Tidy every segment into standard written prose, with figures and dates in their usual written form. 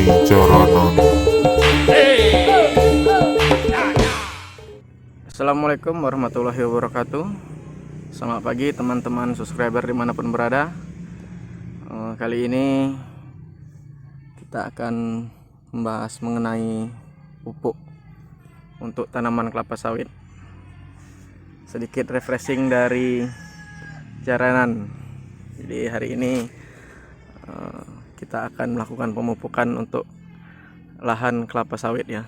Jaranan. Assalamualaikum warahmatullahi wabarakatuh. Selamat pagi teman-teman subscriber dimanapun berada. Kali ini kita akan membahas mengenai pupuk untuk tanaman kelapa sawit. Sedikit refreshing dari jaranan. Jadi hari ini kita akan melakukan pemupukan untuk lahan kelapa sawit ya.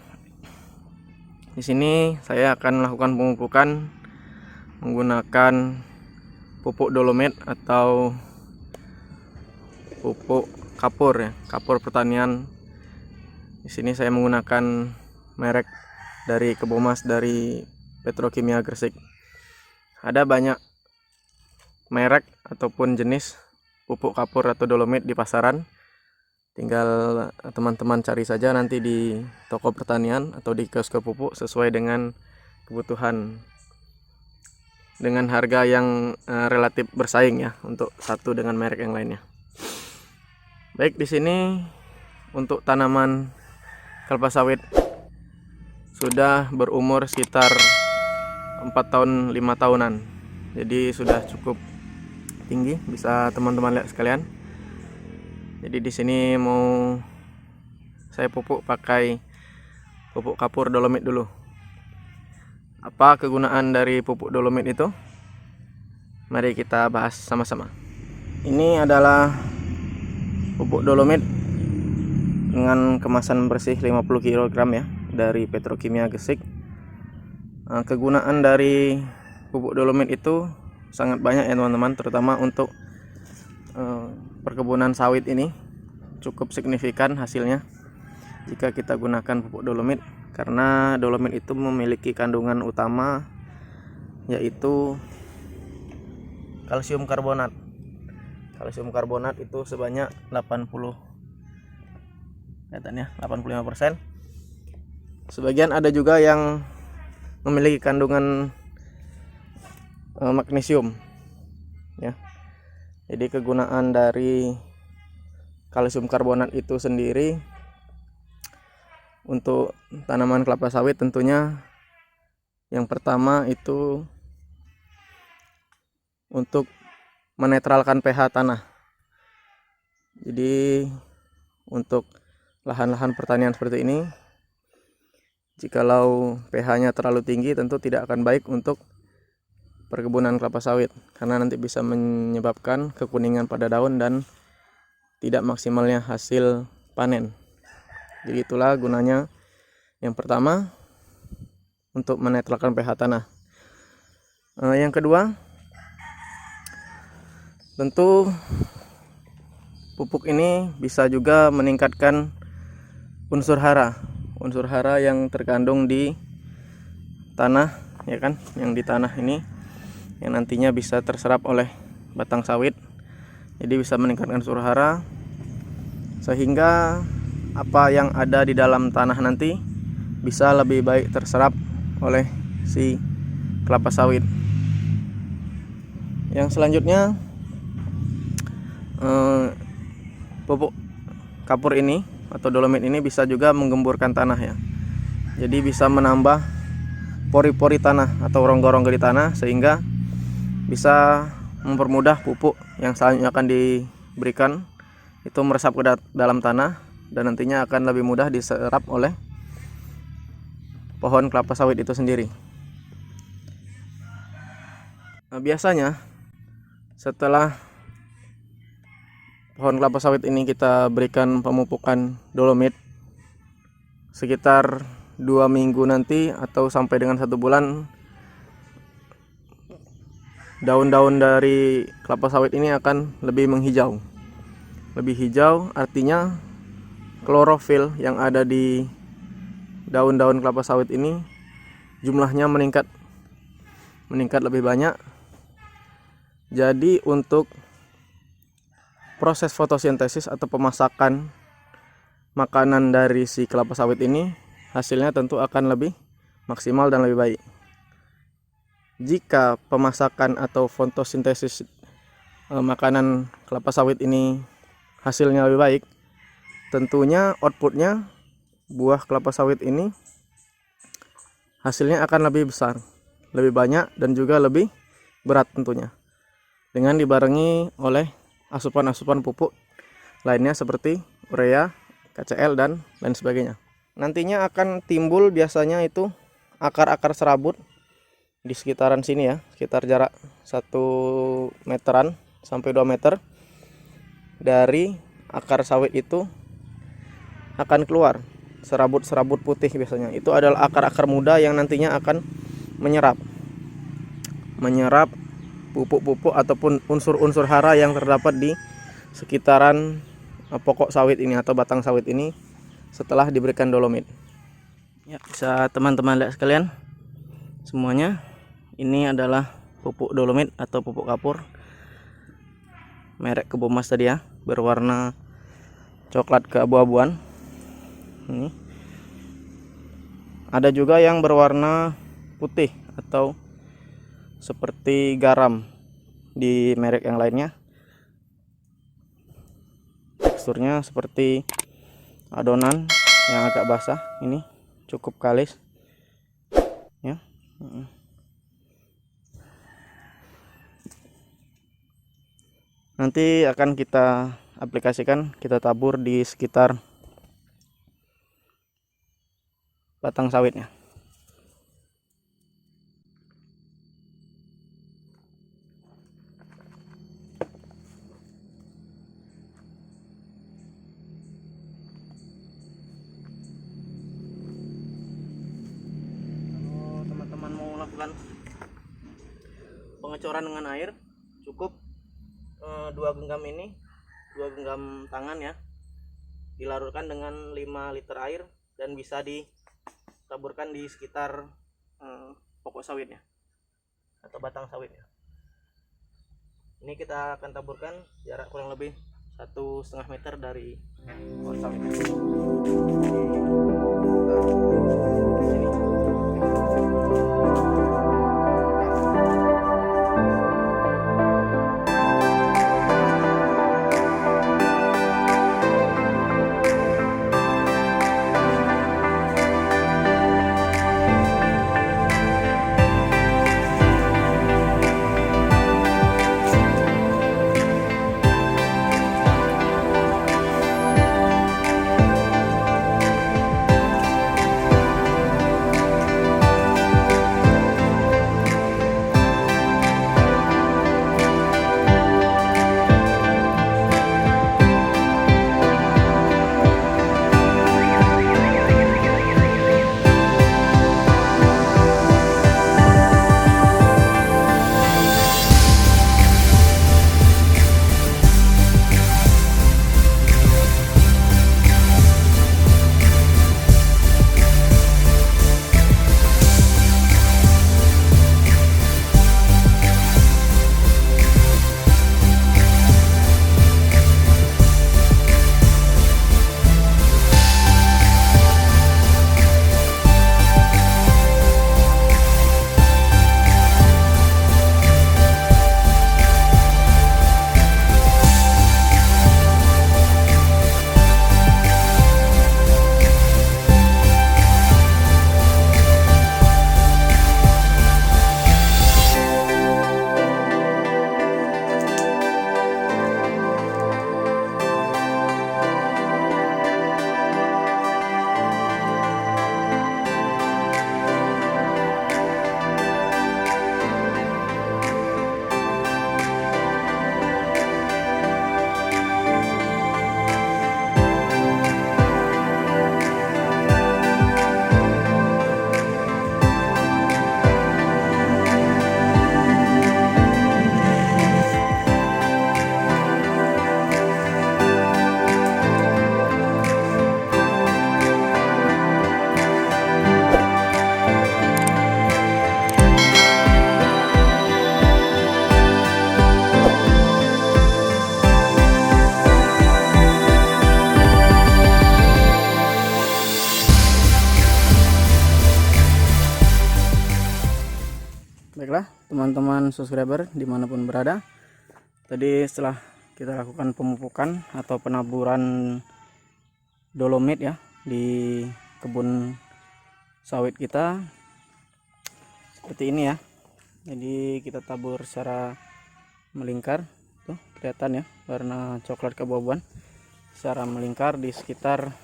Di sini saya akan melakukan pemupukan menggunakan pupuk dolomit atau pupuk kapur ya, kapur pertanian. Di sini saya menggunakan merek dari Kebomas dari Petrokimia Gresik. Ada banyak merek ataupun jenis pupuk kapur atau dolomit di pasaran. Tinggal teman-teman cari saja nanti di toko pertanian atau di kios pupuk sesuai dengan kebutuhan, dengan harga yang relatif bersaing ya untuk satu dengan merek yang lainnya. Baik, di sini untuk tanaman kelapa sawit sudah berumur sekitar 4 tahun 5 tahunan. Jadi sudah cukup tinggi, bisa teman-teman lihat sekalian. Jadi di sini mau saya pupuk pakai pupuk kapur dolomit dulu. Apa kegunaan dari pupuk dolomit itu? Mari kita bahas sama-sama. Ini adalah pupuk dolomit dengan kemasan bersih 50 kg ya, dari Petrokimia Gresik. Kegunaan dari pupuk dolomit itu sangat banyak ya teman-teman, terutama untuk perkebunan sawit ini cukup signifikan hasilnya jika kita gunakan pupuk dolomit, karena dolomit itu memiliki kandungan utama yaitu kalsium karbonat. Kalsium karbonat itu sebanyak 85%. Sebagian ada juga yang memiliki kandungan magnesium ya. Jadi kegunaan dari kalsium karbonat itu sendiri untuk tanaman kelapa sawit tentunya yang pertama itu untuk menetralkan pH tanah. Jadi untuk lahan-lahan pertanian seperti ini, jikalau pH-nya terlalu tinggi tentu tidak akan baik untuk perkebunan kelapa sawit, karena nanti bisa menyebabkan kekuningan pada daun dan tidak maksimalnya hasil panen. Jadi itulah gunanya. Yang pertama untuk menetralkan pH tanah. Yang kedua, tentu pupuk ini bisa juga meningkatkan unsur hara. Unsur hara yang terkandung di tanah ya kan, yang di tanah ini yang nantinya bisa terserap oleh batang sawit. Jadi bisa meningkatkan unsur hara sehingga apa yang ada di dalam tanah nanti bisa lebih baik terserap oleh si kelapa sawit. Yang selanjutnya pupuk kapur ini atau dolomit ini bisa juga menggemburkan tanah ya. Jadi bisa menambah pori-pori tanah atau rongga-rongga di tanah sehingga bisa mempermudah pupuk yang selanjutnya akan diberikan itu meresap ke dalam tanah dan nantinya akan lebih mudah diserap oleh pohon kelapa sawit itu sendiri. Biasanya setelah pohon kelapa sawit ini kita berikan pemupukan dolomit sekitar 2 minggu nanti atau sampai dengan 1 bulan, daun-daun dari kelapa sawit ini akan lebih menghijau. Lebih hijau artinya klorofil yang ada di daun-daun kelapa sawit ini jumlahnya meningkat lebih banyak. Jadi untuk proses fotosintesis atau pemasakan makanan dari si kelapa sawit ini hasilnya tentu akan lebih maksimal dan lebih baik. Jika pemasakan atau fotosintesis makanan kelapa sawit ini hasilnya lebih baik, tentunya outputnya buah kelapa sawit ini hasilnya akan lebih besar, lebih banyak, dan juga lebih berat tentunya, dengan dibarengi oleh asupan-asupan pupuk lainnya seperti urea, KCl, dan lain sebagainya. Nantinya akan timbul biasanya itu akar-akar serabut di sekitaran sini ya, sekitar jarak 1 meteran sampai 2 meter dari akar sawit itu akan keluar serabut-serabut putih. Biasanya itu adalah akar-akar muda yang nantinya akan menyerap pupuk-pupuk ataupun unsur-unsur hara yang terdapat di sekitaran pokok sawit ini atau batang sawit ini setelah diberikan dolomit. Ya, bisa teman-teman lihat sekalian, semuanya ini adalah pupuk dolomit atau pupuk kapur merek Kebomas tadi ya, berwarna coklat keabu-abuan. Ini ada juga yang berwarna putih atau seperti garam di merek yang lainnya. Teksturnya seperti adonan yang agak basah. Ini cukup kalis ya. Nanti akan kita aplikasikan, kita tabur di sekitar batang sawitnya. Kalau teman-teman mau melakukan pengecoran dengan air, cukup 2 genggam ini, 2 genggam tangan ya, dilarutkan dengan 5 liter air dan bisa ditaburkan di sekitar pokok sawitnya atau batang sawitnya. Ini kita akan taburkan jarak kurang lebih 1,5 meter dari pohon sawitnya. Baiklah teman-teman subscriber dimanapun berada, tadi setelah kita lakukan pemupukan atau penaburan dolomit ya di kebun sawit kita seperti ini ya. Jadi kita tabur secara melingkar, tuh kelihatan ya warna coklat keabu-abuan, secara melingkar di sekitar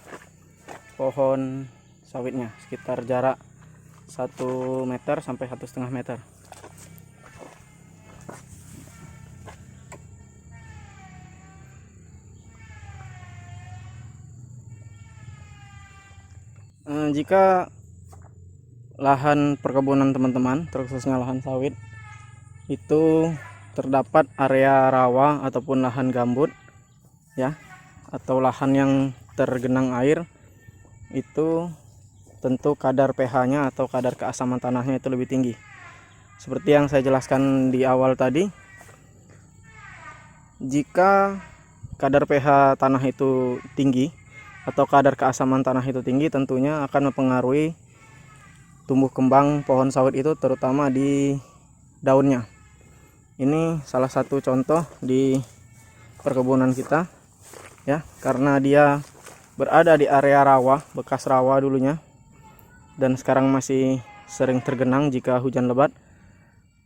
pohon sawitnya, sekitar jarak 1 meter sampai 1,5 meter. Jika lahan perkebunan teman-teman, terkhususnya lahan sawit, itu terdapat area rawa ataupun lahan gambut ya, atau lahan yang tergenang air, itu tentu kadar pH-nya atau kadar keasaman tanahnya itu lebih tinggi. Seperti yang saya jelaskan di awal tadi, jika kadar pH tanah itu tinggi atau kadar keasaman tanah itu tinggi, tentunya akan mempengaruhi tumbuh kembang pohon sawit itu, terutama di daunnya. Ini salah satu contoh di perkebunan kita ya, karena dia berada di area rawa, bekas rawa dulunya, dan sekarang masih sering tergenang jika hujan lebat.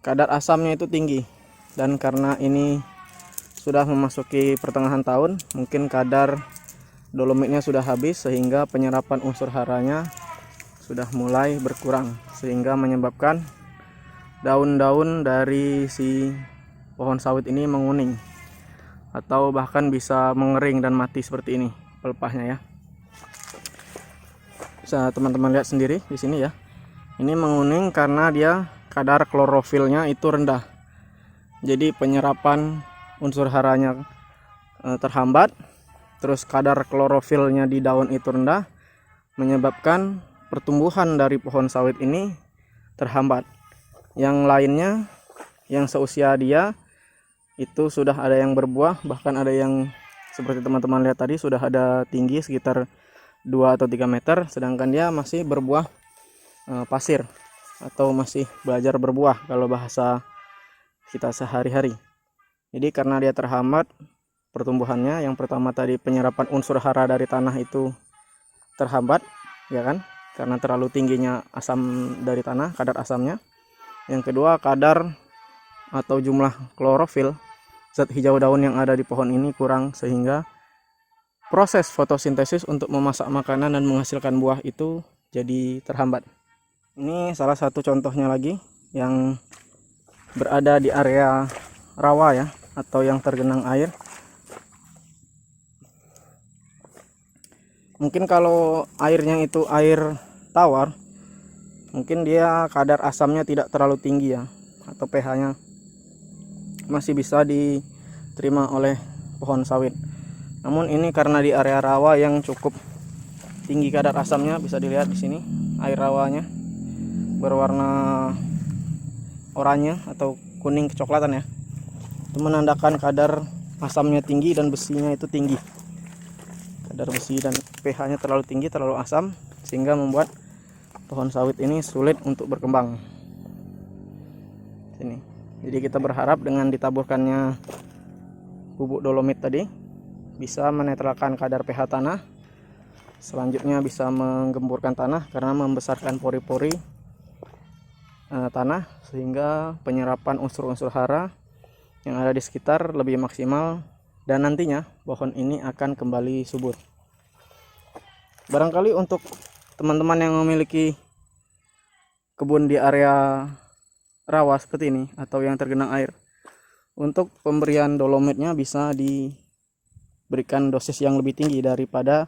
Kadar asamnya itu tinggi, dan karena ini sudah memasuki pertengahan tahun, mungkin kadar dolomitnya sudah habis, sehingga penyerapan unsur haranya sudah mulai berkurang, sehingga menyebabkan daun-daun dari si pohon sawit ini menguning atau bahkan bisa mengering dan mati seperti ini pelepahnya ya. Bisa teman-teman lihat sendiri di sini ya. Ini menguning karena dia kadar klorofilnya itu rendah. Jadi penyerapan unsur haranya terhambat. Terus kadar klorofilnya di daun itu rendah, menyebabkan pertumbuhan dari pohon sawit ini terhambat. Yang lainnya yang seusia dia itu sudah ada yang berbuah, bahkan ada yang seperti teman-teman lihat tadi sudah ada tinggi sekitar 2 atau 3 meter, sedangkan dia masih berbuah pasir atau masih belajar berbuah kalau bahasa kita sehari-hari. Jadi karena dia terhambat pertumbuhannya, yang pertama tadi penyerapan unsur hara dari tanah itu terhambat ya kan, karena terlalu tingginya asam dari tanah, kadar asamnya. Yang kedua, kadar atau jumlah klorofil zat hijau daun yang ada di pohon ini kurang, sehingga proses fotosintesis untuk memasak makanan dan menghasilkan buah itu jadi terhambat. Ini salah satu contohnya lagi yang berada di area rawa ya, atau yang tergenang air. Mungkin kalau airnya itu air tawar, mungkin dia kadar asamnya tidak terlalu tinggi ya, atau pH-nya masih bisa diterima oleh pohon sawit. Namun ini karena di area rawa yang cukup tinggi kadar asamnya, bisa dilihat di sini air rawanya berwarna oranye atau kuning kecoklatan ya. Itu menandakan kadar asamnya tinggi dan besinya itu tinggi. Kadar besi dan pH-nya terlalu tinggi, terlalu asam, sehingga membuat pohon sawit ini sulit untuk berkembang. Sini. Jadi kita berharap dengan ditaburkannya bubuk dolomit tadi bisa menetralkan kadar pH tanah. Selanjutnya bisa menggemburkan tanah karena membesarkan pori-pori tanah, sehingga penyerapan unsur-unsur hara yang ada di sekitar lebih maksimal, dan nantinya pohon ini akan kembali subur. Barangkali untuk teman-teman yang memiliki kebun di area rawa seperti ini atau yang tergenang air, untuk pemberian dolomitnya bisa diberikan dosis yang lebih tinggi daripada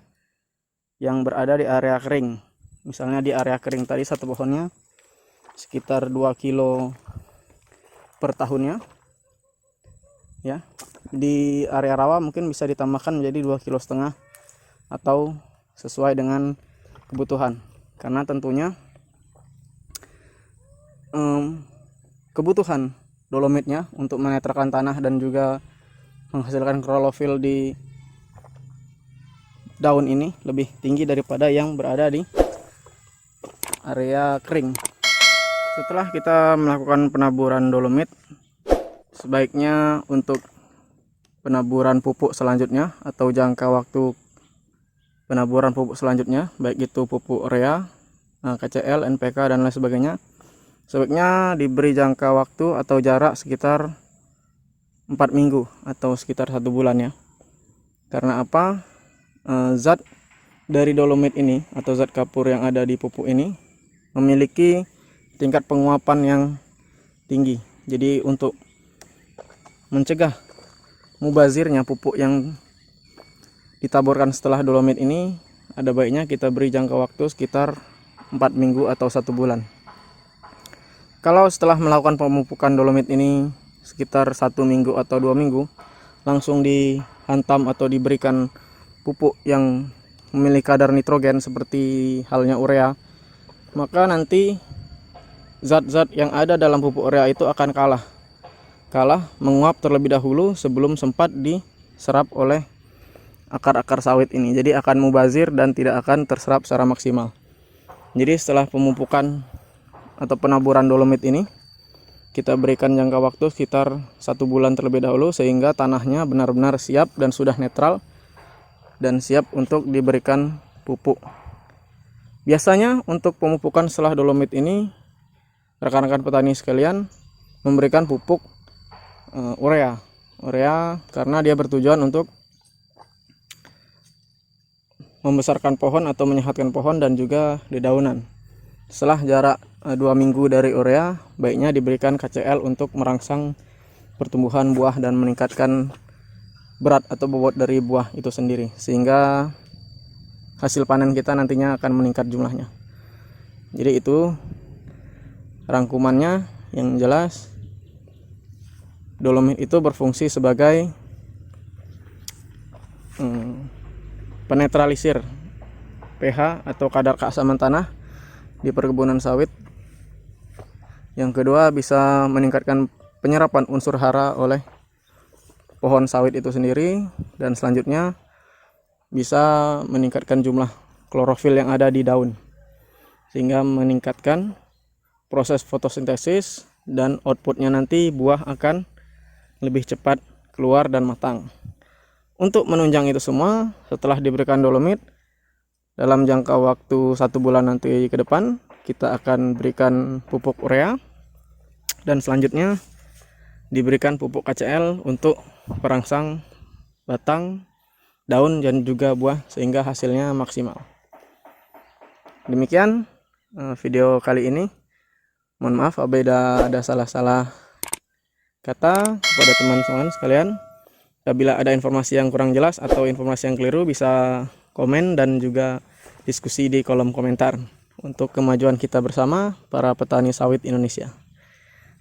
yang berada di area kering. Misalnya di area kering tadi satu pohonnya sekitar 2 kilo per tahunnya ya. Di area rawa mungkin bisa ditambahkan menjadi 2,5 kilo atau sesuai dengan kebutuhan, karena tentunya kebutuhan dolomitnya untuk menetralkan tanah dan juga menghasilkan klorofil di daun ini lebih tinggi daripada yang berada di area kering. Setelah kita melakukan penaburan dolomit, sebaiknya untuk penaburan pupuk selanjutnya atau jangka waktu penaburan pupuk selanjutnya, baik itu pupuk urea, KCL, NPK dan lain sebagainya. Sebaiknya diberi jangka waktu atau jarak sekitar 4 minggu atau sekitar 1 bulan ya. Karena apa? Zat dari dolomit ini atau zat kapur yang ada di pupuk ini memiliki tingkat penguapan yang tinggi. Jadi untuk mencegah mubazirnya pupuk yang ditaburkan setelah dolomit ini, ada baiknya kita beri jangka waktu sekitar 4 minggu atau 1 bulan. Kalau setelah melakukan pemupukan dolomit ini sekitar 1 minggu atau 2 minggu, langsung dihantam atau diberikan pupuk yang memiliki kadar nitrogen seperti halnya urea, maka nanti zat-zat yang ada dalam pupuk urea itu akan kalah menguap terlebih dahulu sebelum sempat diserap oleh akar-akar sawit ini. Jadi akan mubazir dan tidak akan terserap secara maksimal. Jadi setelah pemupukan atau penaburan dolomit ini, kita berikan jangka waktu sekitar 1 bulan terlebih dahulu sehingga tanahnya benar-benar siap dan sudah netral dan siap untuk diberikan pupuk. Biasanya untuk pemupukan setelah dolomit ini, rekan-rekan petani sekalian memberikan pupuk urea karena dia bertujuan untuk membesarkan pohon atau menyehatkan pohon dan juga dedaunan. Setelah jarak 2 minggu dari urea, baiknya diberikan KCL untuk merangsang pertumbuhan buah dan meningkatkan berat atau bobot dari buah itu sendiri, sehingga hasil panen kita nantinya akan meningkat jumlahnya. Jadi itu rangkumannya. Yang jelas, dolomit itu berfungsi sebagai penetralisir pH atau kadar keasaman tanah di perkebunan sawit. Yang kedua, bisa meningkatkan penyerapan unsur hara oleh pohon sawit itu sendiri, dan selanjutnya bisa meningkatkan jumlah klorofil yang ada di daun sehingga meningkatkan proses fotosintesis dan outputnya nanti buah akan lebih cepat keluar dan matang. Untuk menunjang itu semua, setelah diberikan dolomit, dalam jangka waktu 1 bulan nanti ke depan, kita akan berikan pupuk urea dan selanjutnya diberikan pupuk KCL untuk perangsang batang, daun dan juga buah sehingga hasilnya maksimal. Demikian video kali ini. Mohon maaf apabila ada salah-salah kata kepada teman-teman sekalian. Apabila ada informasi yang kurang jelas atau informasi yang keliru, bisa komen dan juga diskusi di kolom komentar untuk kemajuan kita bersama para petani sawit Indonesia.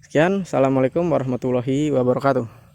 Sekian, assalamualaikum warahmatullahi wabarakatuh.